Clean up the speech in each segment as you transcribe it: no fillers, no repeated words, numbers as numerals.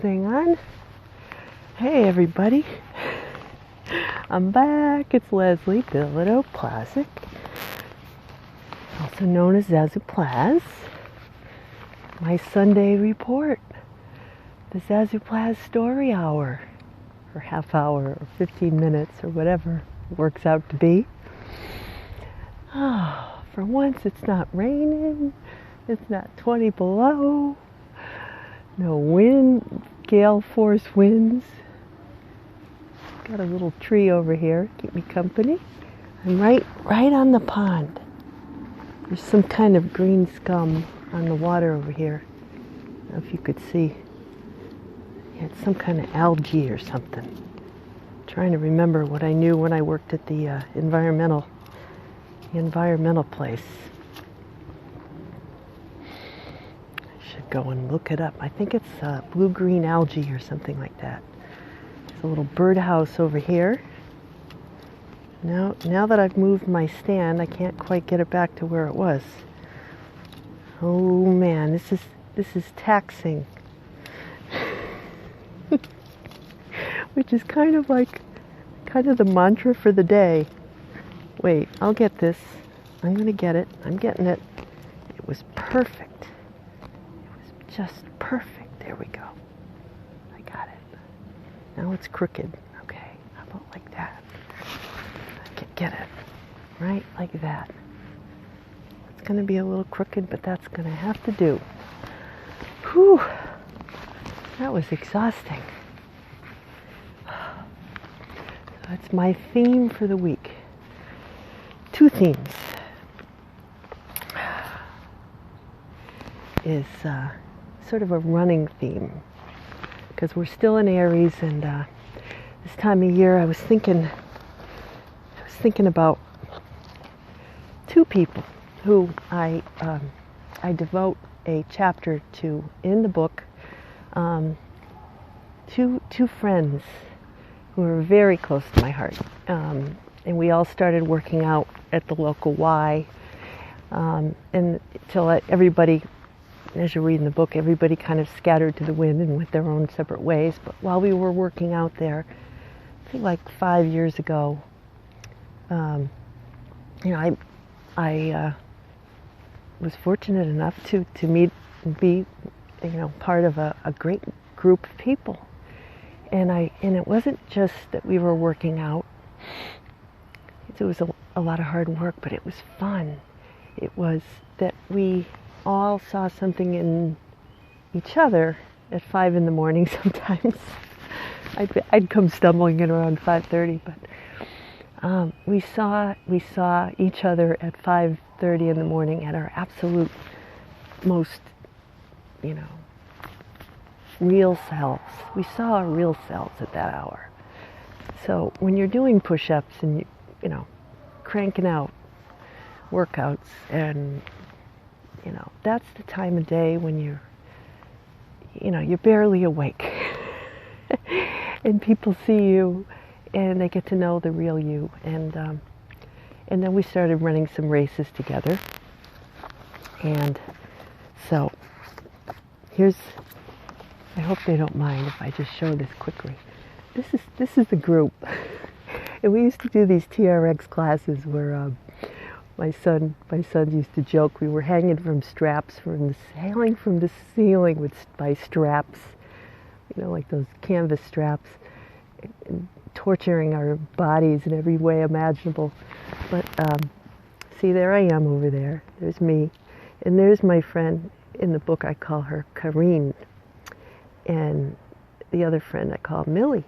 thing on. Hey everybody, I'm back. It's Leslie Zazoo Plazz, also known as Zazoo Plazz. My Sunday report, the Zazoo Plazz story hour, or half hour, or 15 minutes, or whatever it works out to be. Oh, for once it's not raining, it's not 20 below, no wind, gale force winds. Got a little tree over here, keep me company. I'm right on the pond. There's some kind of green scum on the water over here. I don't know if you could see. Yeah, it's some kind of algae or something. I'm trying to remember what I knew when I worked at the environmental place. I should go and look it up. I think it's blue-green algae or something like that. There's a little birdhouse over here. Now that I've moved my stand, I can't quite get it back to where it was. Oh man, this is taxing. Which is kind of the mantra for the day. Wait, I'll get this. I'm gonna get it. I'm getting it. It was perfect. It was just perfect. There we go. I got it. Now it's crooked. Okay, how about like that? I can get it. Right like that. It's gonna be a little crooked, but that's gonna have to do. Whew. That was exhausting. So that's my theme for the week. Two themes. Is sort of a running theme, because we're still in Aries, and this time of year I was thinking about two people who I devote a chapter to in the book. Two friends who are very close to my heart, and we all started working out at the local Y, and until everybody, as you read in the book, everybody kind of scattered to the wind and went their own separate ways. But while we were working out there, I think like 5 years ago, I was fortunate enough to meet and be, part of a great group of people. And it wasn't just that we were working out. It was a lot of hard work, but it was fun. It was that we all saw something in each other at 5 in the morning sometimes. I'd come stumbling in around 5:30, but we saw each other at 5:30 in the morning at our absolute most, real selves. We saw our real selves at that hour. So when you're doing push-ups and cranking out workouts, and that's the time of day when you're barely awake. And people see you and they get to know the real you. And then we started running some races together. And so I hope they don't mind if I just show this quickly. This is the group. And we used to do these TRX classes where my son used to joke we were hanging from the ceiling by straps, like those canvas straps, and torturing our bodies in every way imaginable. But see, there I am over there. There's me, and there's my friend. In the book, I call her Karine, and the other friend I call Millie.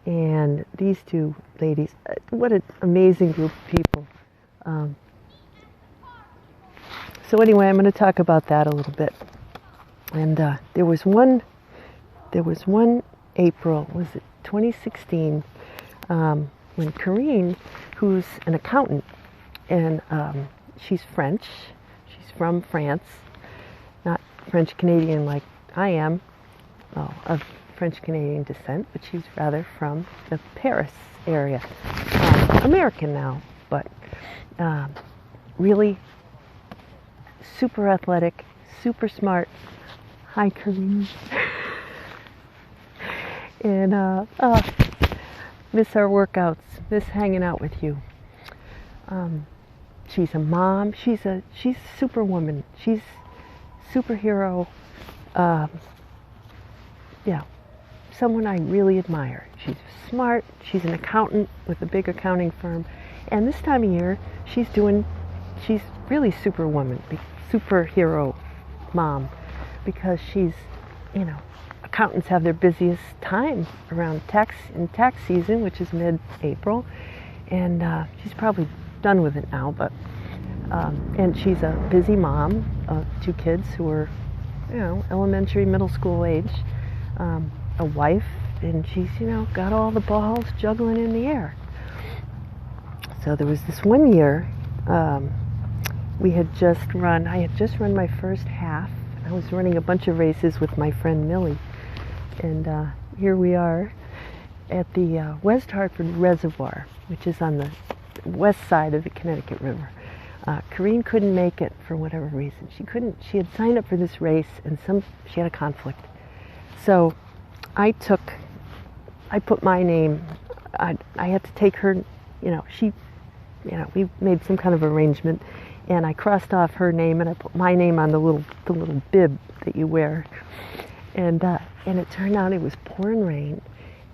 And these two ladies, what an amazing group of people. So anyway, I'm going to talk about that a little bit. And there was one April, was it 2016, when Karine, who's an accountant, and she's French, she's from France, not French Canadian like I am, of French Canadian descent, but she's rather from the Paris area. American now, but really super athletic, super smart. Hi, Karine. And miss our workouts, miss hanging out with you. She's a mom. She's a superwoman. She's superhero. Yeah, someone I really admire. She's smart. She's an accountant with a big accounting firm. And this time of year, she's really superwoman, superhero mom, because she's, accountants have their busiest time around tax season, which is mid-April, and she's probably done with it now, but and she's a busy mom of 2 kids who are, elementary, middle school age, a wife, and she's, got all the balls juggling in the air. So there was this one year, I had just run my first half. I was running a bunch of races with my friend Millie, and here we are at the West Hartford Reservoir, which is on the west side of the Connecticut River. Corrine couldn't make it for whatever reason. She had signed up for this race, and she had a conflict. So I put my name. I had to take her. We made some kind of arrangement, and I crossed off her name, and I put my name on the little bib that you wear. And it turned out it was pouring rain,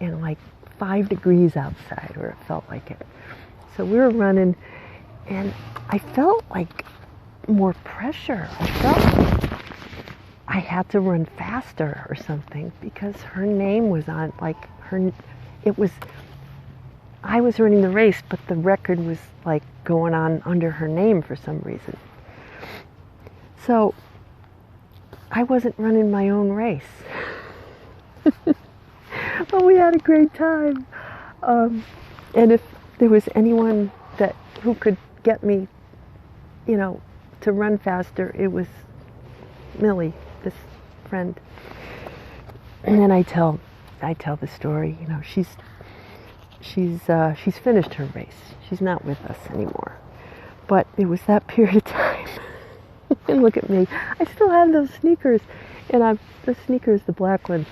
and like 5 degrees outside, or it felt like it. So we were running, and I felt like more pressure. I felt like I had to run faster or something, because her name was on, I was running the race, but the record was like going on under her name for some reason. So I wasn't running my own race. But we had a great time. And if there was anyone who could get me, to run faster, it was Millie, this friend. And then I tell the story. She's finished her race. She's not with us anymore. But it was that period of time. And look at me. I still have those sneakers. And the sneakers, the black ones.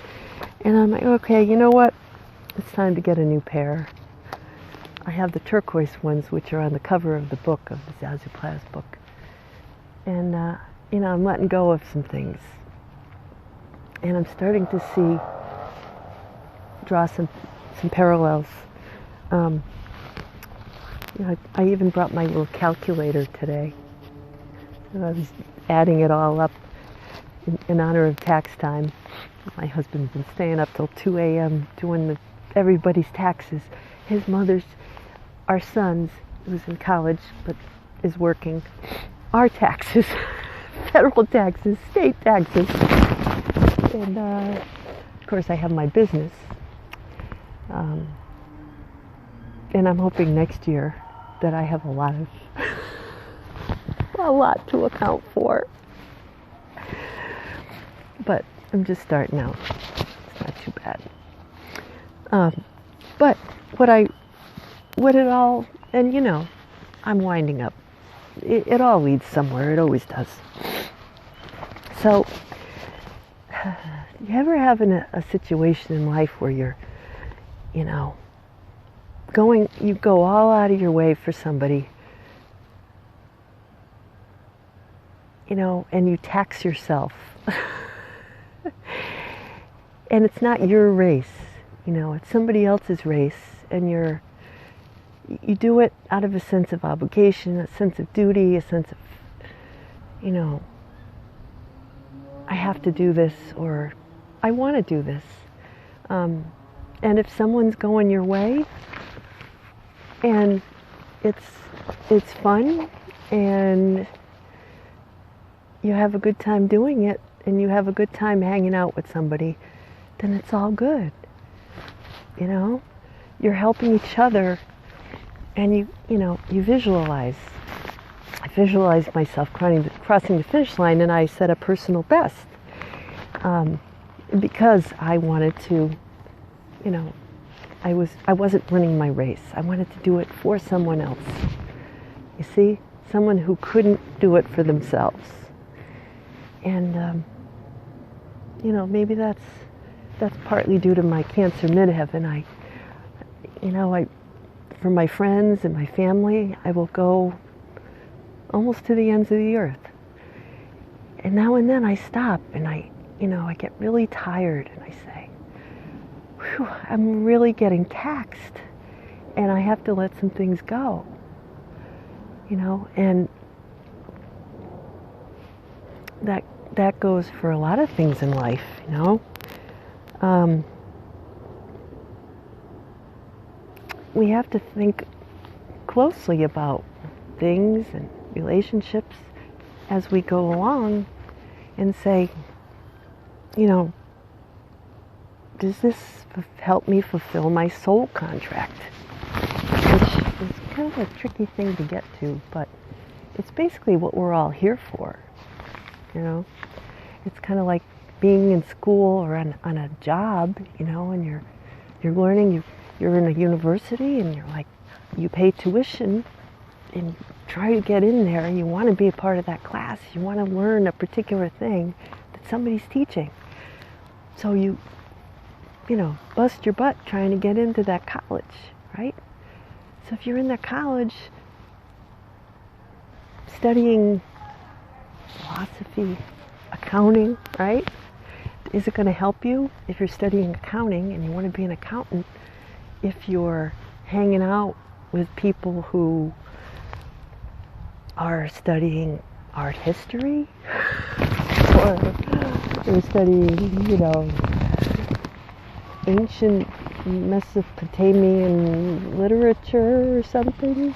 And I'm like, okay, you know what? It's time to get a new pair. I have the turquoise ones, which are on the cover of the book, of the Zazoo Plazz book. And, I'm letting go of some things. And I'm starting to draw some parallels. I even brought my little calculator today. I was adding it all up in honor of tax time. My husband's been staying up till 2 a.m. doing everybody's taxes. His mother's, our son's, who's in college but is working, our taxes, federal taxes, state taxes. And of course I have my business. And I'm hoping next year that I have a lot to account for. But I'm just starting out. It's not too bad. But I'm winding up. It all leads somewhere. It always does. So, you ever have a situation in life where you're, you go all out of your way for somebody, and you tax yourself. And it's not your race, it's somebody else's race, and you do it out of a sense of obligation, a sense of duty, a sense of, I have to do this, or I want to do this. And if someone's going your way, and it's fun, and you have a good time doing it, and you have a good time hanging out with somebody, then it's all good. You're helping each other, and you visualize. I visualized myself crossing the finish line, and I set a personal best because I wanted to. I wasn't running my race. I wanted to do it for someone else. You see, someone who couldn't do it for themselves. And maybe that's that's partly due to my cancer midheaven. For my friends and my family, I will go almost to the ends of the earth. And now and then I stop and I get really tired and I say, whew, I'm really getting taxed and I have to let some things go. And that goes for a lot of things in life, we have to think closely about things and relationships as we go along and say, does this help me fulfill my soul contract? Which is kind of a tricky thing to get to, but it's basically what we're all here for. It's kind of like being in school or on a job, and you're learning, you're in a university and you pay tuition and you try to get in there and you want to be a part of that class. You want to learn a particular thing that somebody's teaching. So you bust your butt trying to get into that college, right? So if you're in that college studying philosophy, accounting, right? Is it going to help you if you're studying accounting and you want to be an accountant if you're hanging out with people who are studying art history or they're studying, ancient Mesopotamian literature or something?